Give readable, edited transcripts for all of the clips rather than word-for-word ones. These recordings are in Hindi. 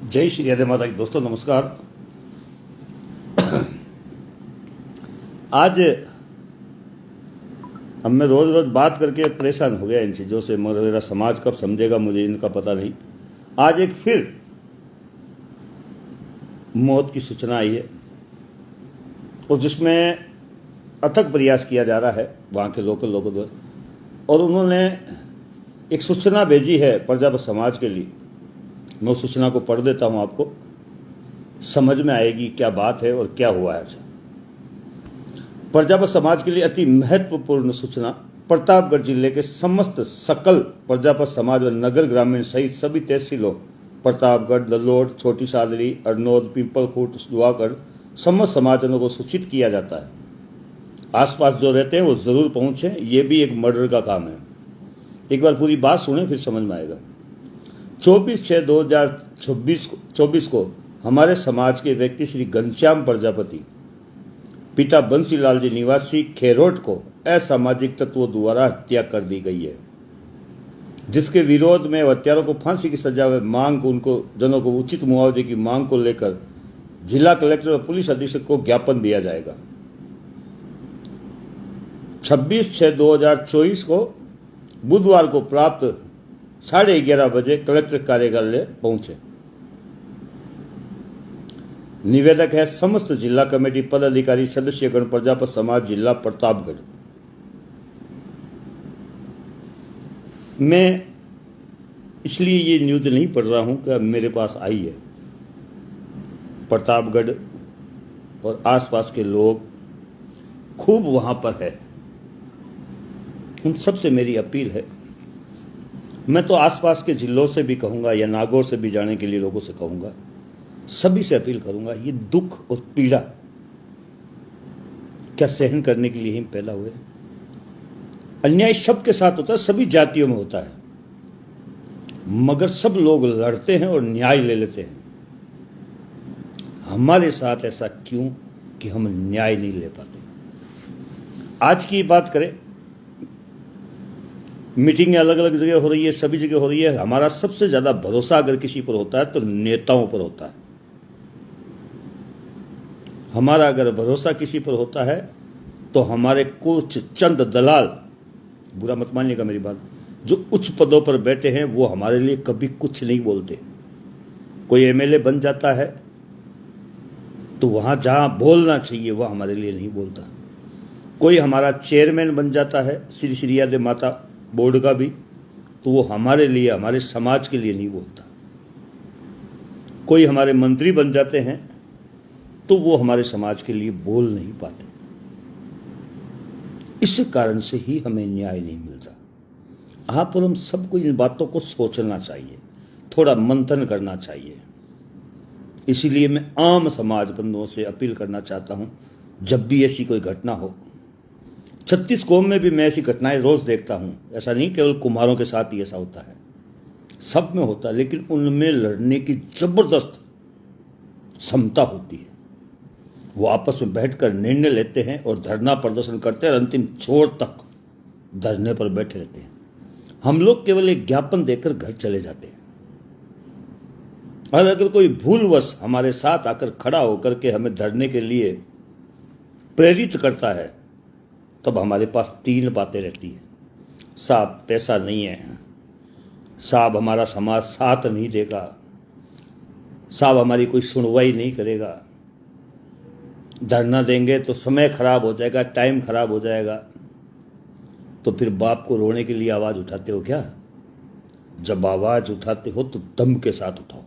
जय श्री राधे माता की। दोस्तों नमस्कार। आज अब मैं रोज रोज बात करके परेशान हो गया इन चीज़ों से, मगर मेरा समाज कब समझेगा मुझे इनका पता नहीं। आज एक फिर मौत की सूचना आई है और जिसमें अथक प्रयास किया जा रहा है वहाँ के लोकल लोगों द्वारा, और उन्होंने एक सूचना भेजी है प्रजापत समाज के लिए। मैं उस सूचना को पढ़ देता हूँ, आपको समझ में आएगी क्या बात है और क्या हुआ है। प्रजापत समाज के लिए अति महत्वपूर्ण सूचना। प्रतापगढ़ जिले के समस्त सकल प्रजापत समाज व नगर ग्रामीण सहित सभी तहसीलों प्रतापगढ़, दलोड, छोटी सादड़ी, अरनोद, पीपलखूट, दुआगढ़ समस्त समाजों को सूचित किया जाता है। आसपास जो रहते हैं वो जरूर पहुंचे, ये भी एक मर्डर का काम है। एक बार पूरी बात सुने फिर समझ में आएगा। 24/6/2024 को हमारे समाज के व्यक्ति श्री घनश्याम प्रजापति पिता बंसीलाल जी निवासी खेरोट को असामाजिक तत्वों द्वारा हत्या कर दी गई है, जिसके विरोध में हत्यारों को फांसी की सजा व मांग उनको जनों को उचित मुआवजे की मांग को लेकर जिला कलेक्टर व पुलिस अधीक्षक को ज्ञापन दिया जाएगा। 26/6/2024 को बुधवार को प्राप्त 11:30 बजे कलेक्टर कार्यालय पहुंचे। निवेदक है समस्त जिला कमेटी पदाधिकारी सदस्यगण प्रजापत समाज जिला प्रतापगढ़। मैं इसलिए ये न्यूज नहीं पढ़ रहा हूं कि अब मेरे पास आई है। प्रतापगढ़ और आसपास के लोग खूब वहां पर है, उन सबसे मेरी अपील है। मैं तो आसपास के जिलों से भी कहूंगा या नागौर से भी जाने के लिए लोगों से कहूंगा, सभी से अपील करूंगा, ये दुख और पीड़ा क्या सहन करने के लिए ही पैदा हुए? अन्याय सबके साथ होता है, सभी जातियों में होता है, मगर सब लोग लड़ते हैं और न्याय ले लेते हैं। हमारे साथ ऐसा क्यों कि हम न्याय नहीं ले पाते? आज की बात करें, मीटिंगें अलग अलग जगह हो रही है, सभी जगह हो रही है। हमारा सबसे ज्यादा भरोसा अगर किसी पर होता है तो नेताओं पर होता है। हमारा अगर भरोसा किसी पर होता है तो हमारे कुछ चंद दलाल, बुरा मत मानिएगा मेरी बात, जो उच्च पदों पर बैठे हैं वो हमारे लिए कभी कुछ नहीं बोलते। कोई एमएलए बन जाता है तो वहां जहां बोलना चाहिए वह हमारे लिए नहीं बोलता। कोई हमारा चेयरमैन बन जाता है श्री श्री राधे माता बोर्ड का भी, तो वो हमारे लिए, हमारे समाज के लिए नहीं बोलता। कोई हमारे मंत्री बन जाते हैं तो वो हमारे समाज के लिए बोल नहीं पाते। इस कारण से ही हमें न्याय नहीं मिलता। आप और हम सबको इन बातों को सोचना चाहिए, थोड़ा मंथन करना चाहिए। इसीलिए मैं आम समाज बंधुओं से अपील करना चाहता हूं, जब भी ऐसी कोई घटना हो, 36 कौम में भी मैं ऐसी घटनाएं रोज देखता हूं। ऐसा नहीं केवल कुम्हारों के साथ ही ऐसा होता है, सब में होता है, लेकिन उनमें लड़ने की जबरदस्त क्षमता होती है। वो आपस में बैठकर निर्णय लेते हैं और धरना प्रदर्शन करते हैं और अंतिम छोर तक धरने पर बैठे रहते हैं। हम लोग केवल एक ज्ञापन देकर घर चले जाते हैं। और अगर कोई भूलवश हमारे साथ आकर खड़ा होकर के हमें धरने के लिए प्रेरित करता है, तब हमारे पास 3 बातें रहती हैं। साहब पैसा नहीं है, साहब हमारा समाज साथ नहीं देगा, साहब हमारी कोई सुनवाई नहीं करेगा, धरना देंगे तो समय खराब हो जाएगा, टाइम खराब हो जाएगा। तो फिर बाप को रोने के लिए आवाज उठाते हो क्या? जब आवाज उठाते हो तो दम के साथ उठाओ,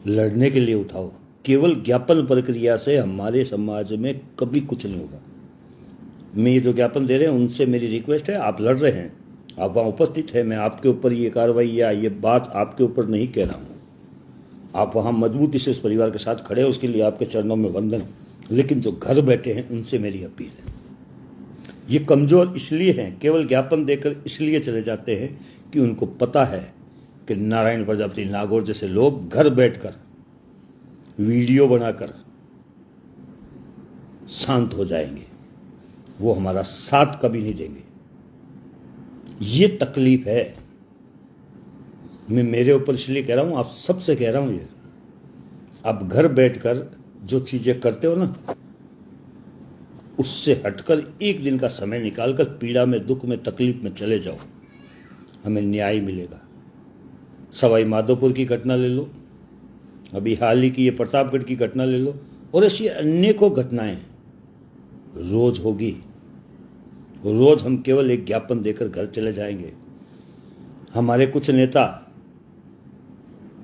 लड़ने के लिए उठाओ। केवल ज्ञापन प्रक्रिया से हमारे समाज में कभी कुछ नहीं होगा। मैं ये जो ज्ञापन दे रहे हैं उनसे मेरी रिक्वेस्ट है, आप लड़ रहे हैं, आप वहाँ उपस्थित हैं, मैं आपके ऊपर ये कार्रवाई या ये बात आपके ऊपर नहीं कह रहा हूँ। आप वहाँ मजबूती से उस परिवार के साथ खड़े हैं, उसके लिए आपके चरणों में वंदन। लेकिन जो घर बैठे हैं उनसे मेरी अपील है, ये कमज़ोर इसलिए हैं, केवल ज्ञापन देकर इसलिए चले जाते हैं कि उनको पता है कि नारायण प्रजापति, नागौर जैसे लोग घर बैठकर वीडियो बनाकर शांत हो जाएंगे, वो हमारा साथ कभी नहीं देंगे। ये तकलीफ है। मैं मेरे ऊपर इसलिए कह रहा हूँ, आप सबसे कह रहा हूँ ये, आप घर बैठकर जो चीज़ें करते हो ना, उससे हटकर एक दिन का समय निकालकर पीड़ा में, दुख में, तकलीफ में चले जाओ, हमें न्याय मिलेगा। सवाई माधोपुर की घटना ले लो, अभी हाल ही की ये प्रतापगढ़ की घटना ले लो, और ऐसी अनेकों घटनाएं रोज होगी। रोज हम केवल एक ज्ञापन देकर घर चले जाएंगे। हमारे कुछ नेता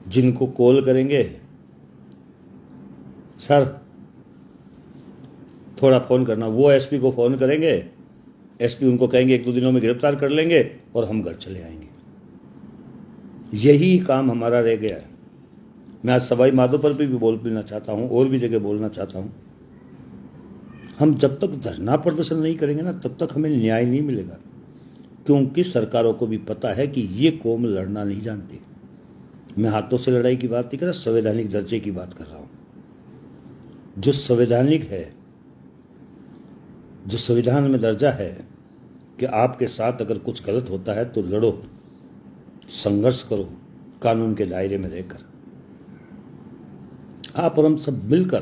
जिनको कॉल करेंगे, सर थोड़ा फोन करना, वो एसपी को फोन करेंगे, एसपी उनको कहेंगे 1-2 दिनों में गिरफ्तार कर लेंगे और हम घर चले आएंगे। यही काम हमारा रह गया है। मैं आज सवाई माधोपुर पर भी बोलना चाहता हूँ और भी जगह बोलना चाहता हूँ, हम जब तक धरना प्रदर्शन नहीं करेंगे ना, तब तक हमें न्याय नहीं मिलेगा। क्योंकि सरकारों को भी पता है कि ये कौम लड़ना नहीं जानती। मैं हाथों से लड़ाई की बात नहीं कर रहा, संवैधानिक दर्जे की बात कर रहा हूँ। जो संवैधानिक है, जो संविधान में दर्जा है कि आपके साथ अगर कुछ गलत होता है तो लड़ो, संघर्ष करो, कानून के दायरे में रहकर। आप और हम सब मिलकर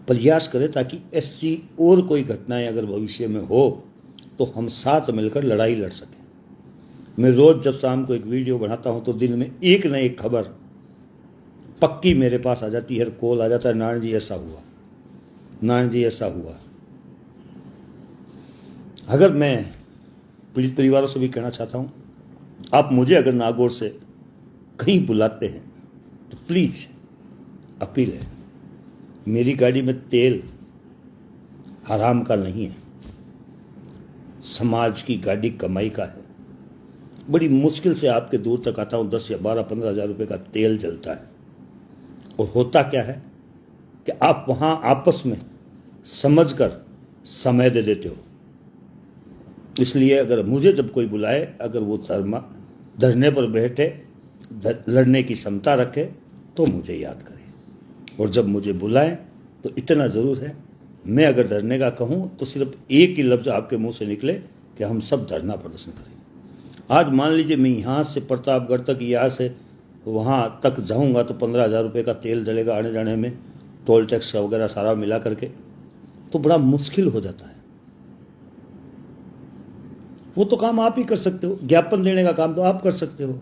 प्रयास करें ताकि ऐसी और कोई घटनाएं अगर भविष्य में हो तो हम साथ मिलकर लड़ाई लड़ सकें। मैं रोज जब शाम को एक वीडियो बनाता हूं तो दिन में एक न एक खबर पक्की मेरे पास आ जाती है, कॉल आ जाता है, नारायण जी ऐसा हुआ, नारायण जी ऐसा हुआ। अगर मैं पीड़ित परिवारों से भी कहना चाहता हूं, आप मुझे अगर नागौर से कहीं बुलाते हैं तो प्लीज अपील है, मेरी गाड़ी में तेल हराम का नहीं है, समाज की गाड़ी कमाई का है। बड़ी मुश्किल से आपके दूर तक आता हूं, 10 या 12-15 हज़ार रुपए का तेल जलता है। और होता क्या है कि आप वहां आपस में समझकर समय दे देते हो। इसलिए अगर मुझे जब कोई बुलाए, अगर वो धरने पर बैठे, लड़ने की क्षमता रखे, तो मुझे याद करे। और जब मुझे बुलाए तो इतना ज़रूर है, मैं अगर धरने का कहूँ तो सिर्फ एक ही लफ्ज़ आपके मुंह से निकले कि हम सब धरना प्रदर्शन करें। आज मान लीजिए मैं यहाँ से प्रतापगढ़ तक, यहाँ से वहाँ तक जाऊँगा तो 15,000 रुपये का तेल जलेगा आने जाने में, टोल टैक्स वगैरह सारा मिला करके, तो बड़ा मुश्किल हो जाता है। वो तो काम आप ही कर सकते हो, ज्ञापन देने का काम तो आप कर सकते हो,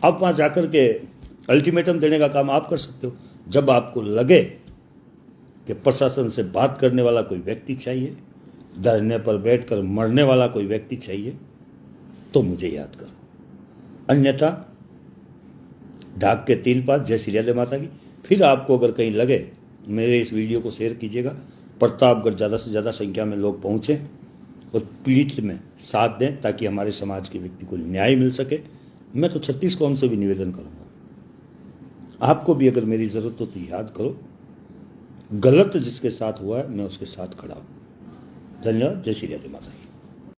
आप वहाँ जाकर के अल्टीमेटम देने का काम आप कर सकते हो। जब आपको लगे कि प्रशासन से बात करने वाला कोई व्यक्ति चाहिए, धरने पर बैठकर मरने वाला कोई व्यक्ति चाहिए, तो मुझे याद करो। अन्यथा ढाक के 3 पात, जय श्री राधे माता की। फिर आपको अगर कहीं लगे, मेरे इस वीडियो को शेयर कीजिएगा, प्रतापगढ़ ज़्यादा से ज़्यादा संख्या में लोग पहुँचें और पीड़ित में साथ दें ताकि हमारे समाज के व्यक्ति को न्याय मिल सके। मैं तो 36 कौम से भी निवेदन करूँगा, आपको भी अगर मेरी ज़रूरत हो तो याद करो, गलत जिसके साथ हुआ है मैं उसके साथ खड़ा हूँ। धन्यवाद। जय श्री राधे माता की।